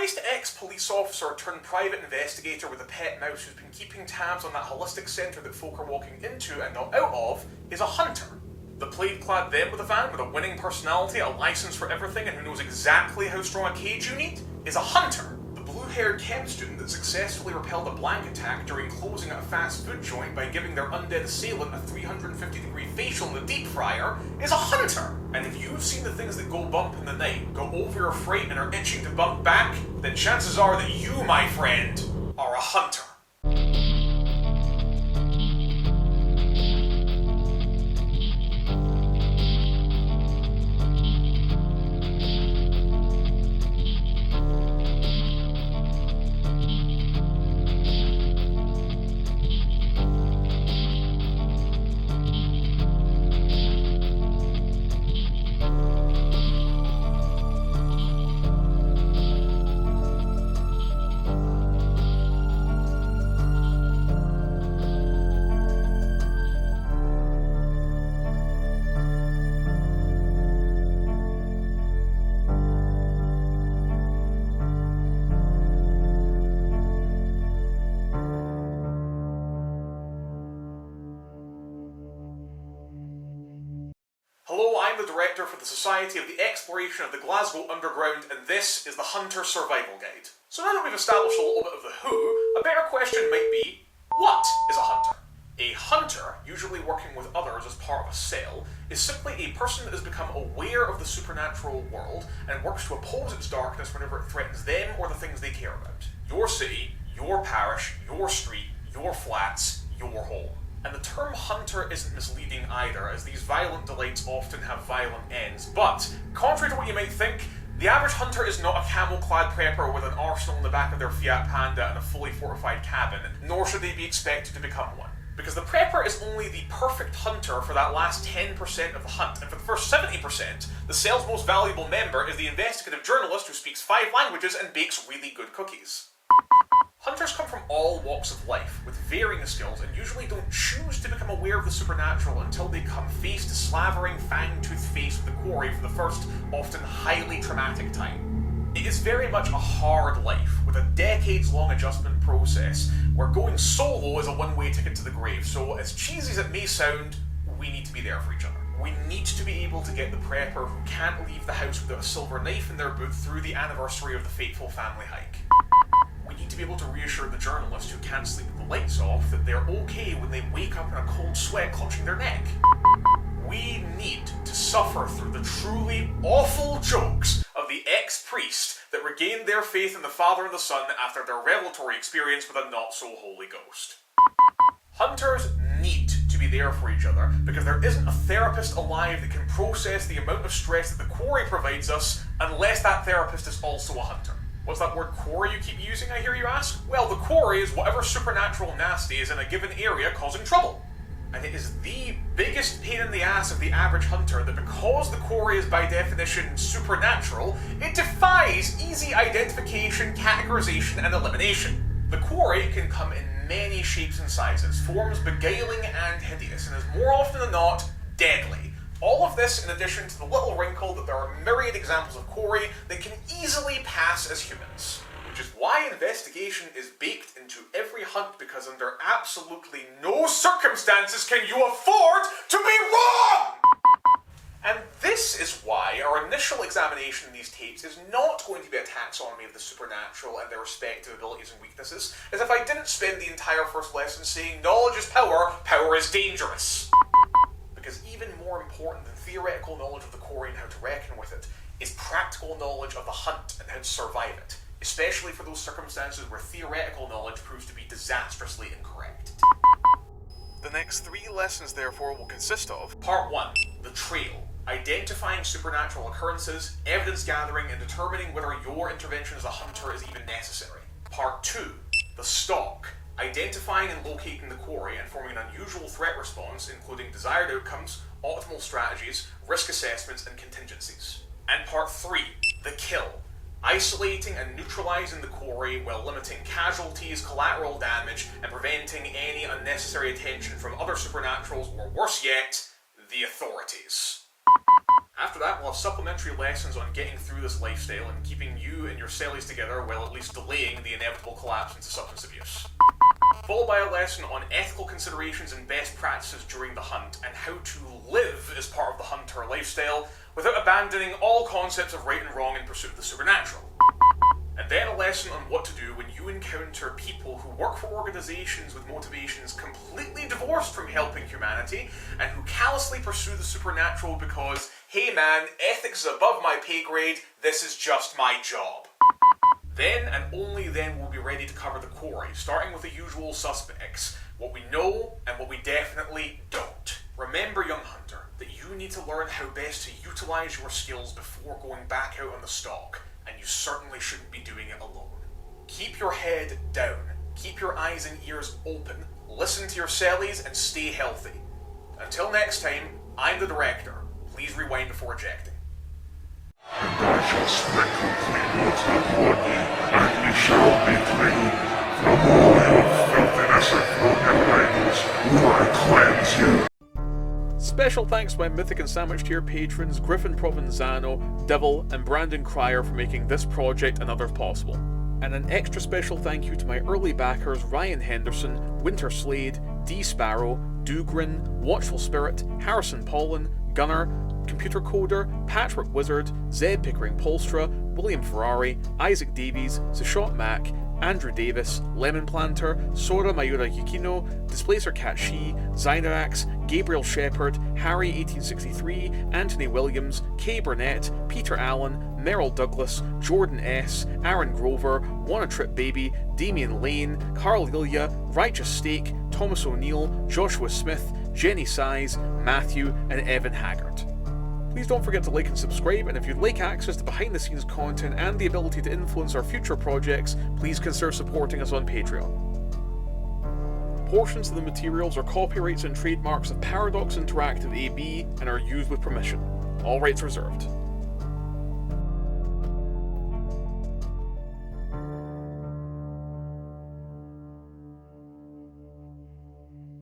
surprised ex-police officer turned private investigator with a pet mouse who's been keeping tabs on that holistic centre that folk are walking into and not out of is a hunter. The plaid-clad them with a van with a winning personality, a licence for everything, and who knows exactly how strong a cage you need is a hunter. The blue-haired chem student that successfully repelled a blank attack during closing at a fast food joint by giving their undead assailant a 350-degree facial in the deep fryer is a hunter. And if you've seen the things that go bump in the night, go over your freight and are itching to bump back, then chances are that you, my friend, are a hunter. Hello, I'm the director for the Society of the Exploration of the Glasgow Underground, and this is the Hunter Survival Guide. So now that we've established a little bit of the who, a better question might be, what is a hunter? A hunter, usually working with others as part of a cell, is simply a person that has become aware of the supernatural world and works to oppose its darkness whenever it threatens them or the things they care about. Your city, your parish, your street, your flats, your home. And the term hunter isn't misleading either, as these violent delights often have violent ends. But, contrary to what you might think, the average hunter is not a camel-clad prepper with an arsenal in the back of their Fiat Panda and a fully fortified cabin, nor should they be expected to become one. Because the prepper is only the perfect hunter for that last 10% of the hunt, and for the first 70%, the cell's most valuable member is the investigative journalist who speaks 5 languages and bakes really good cookies. Hunters come from all walks of life, with varying skills, and usually don't choose to become aware of the supernatural until they come face to slavering, fang-toothed face with the quarry for the first, often highly traumatic time. It is very much a hard life, with a decades-long adjustment process, where going solo is a one-way ticket to the grave, so as cheesy as it may sound, we need to be there for each other. We need to be able to get the prepper who can't leave the house without a silver knife in their boot through the anniversary of the fateful family hike. We need to be able to reassure the journalist who can't sleep with the lights off that they're okay when they wake up in a cold sweat clutching their neck. We need to suffer through the truly awful jokes of the ex-priest that regained their faith in the Father and the Son after their revelatory experience with a not-so-holy ghost. Hunters need to be there for each other because there isn't a therapist alive that can process the amount of stress that the quarry provides us unless that therapist is also a hunter. What's that word quarry you keep using, I hear you ask? Well, the quarry is whatever supernatural nasty is in a given area causing trouble. And it is the biggest pain in the ass of the average hunter that because the quarry is by definition supernatural, it defies easy identification, categorization, and elimination. The quarry can come in many shapes and sizes, forms beguiling and hideous, and is more often than not, deadly. All of this in addition to the little wrinkle that there are myriad examples of quarry that can easily pass as humans. Which is why investigation is baked into every hunt, because under absolutely no circumstances can you afford to be wrong! And this is why our initial examination of these tapes is not going to be a taxonomy of the supernatural and their respective abilities and weaknesses, as if I didn't spend the entire first lesson saying knowledge is power, power is dangerous. Because even more important than theoretical knowledge of the quarry and how to reckon with it is practical knowledge of the hunt and how to survive it, especially for those circumstances where theoretical knowledge proves to be disastrously incorrect. The next 3 lessons, therefore, will consist of Part 1, the trail, identifying supernatural occurrences, evidence gathering, and determining whether your intervention as a hunter is even necessary. Part 2, the stalk, identifying and locating the quarry and forming an unusual threat response, including desired outcomes, optimal strategies, risk assessments, and contingencies. And Part 3, the kill, isolating and neutralizing the quarry while limiting casualties, collateral damage, and preventing any unnecessary attention from other supernaturals, or worse yet, the authorities. After that, we'll have supplementary lessons on getting through this lifestyle and keeping you you and your cellies together while at least delaying the inevitable collapse into substance abuse. Followed by a lesson on ethical considerations and best practices during the hunt, and how to live as part of the hunter lifestyle without abandoning all concepts of right and wrong in pursuit of the supernatural. And then a lesson on what to do when you encounter people who work for organizations with motivations completely divorced from helping humanity, and who callously pursue the supernatural because, hey man, ethics is above my pay grade, this is just my job. Then, and only then, we'll be ready to cover the quarry, starting with the usual suspects, what we know and what we definitely don't. Remember, young hunter, that you need to learn how best to utilize your skills before going back out on the stalk, and you certainly shouldn't be doing it alone. Keep your head down, keep your eyes and ears open, listen to your cellies, and stay healthy. Until next time, I'm the director. Please rewind before ejecting. And I shall sprinkle clean water upon ye, and ye shall be clean. From all your filthiness and from your idols will I cleanse you. Special thanks to my Mythic and Sandwich tier patrons Griffin Provenzano, Devil, and Brandon Cryer for making this project and others possible. And an extra special thank you to my early backers Ryan Henderson, Winter Slade, D Sparrow, Dugrin, Watchful Spirit, Harrison Paulin, Gunnar, Computer Coder, Patchwork Wizard, Zed Pickering Polstra, William Ferrari, Isaac Davies, Zashot Mack, Andrew Davis, Lemon Planter, Sora Mayura Yukino, Displacer Cat Shi, Zynorax, Gabriel Shepherd, Harry 1863, Anthony Williams, Kay Burnett, Peter Allen, Merrill Douglas, Jordan S., Aaron Grover, Wanna Trip Baby, Damian Lane, Carl Ilya, Righteous Steak, Thomas O'Neill, Joshua Smith, Jenny Size, Matthew, and Evan Haggart. Please don't forget to like and subscribe, and if you'd like access to behind the scenes content and the ability to influence our future projects, please consider supporting us on Patreon. Portions of the materials are copyrights and trademarks of Paradox Interactive AB and are used with permission. All rights reserved.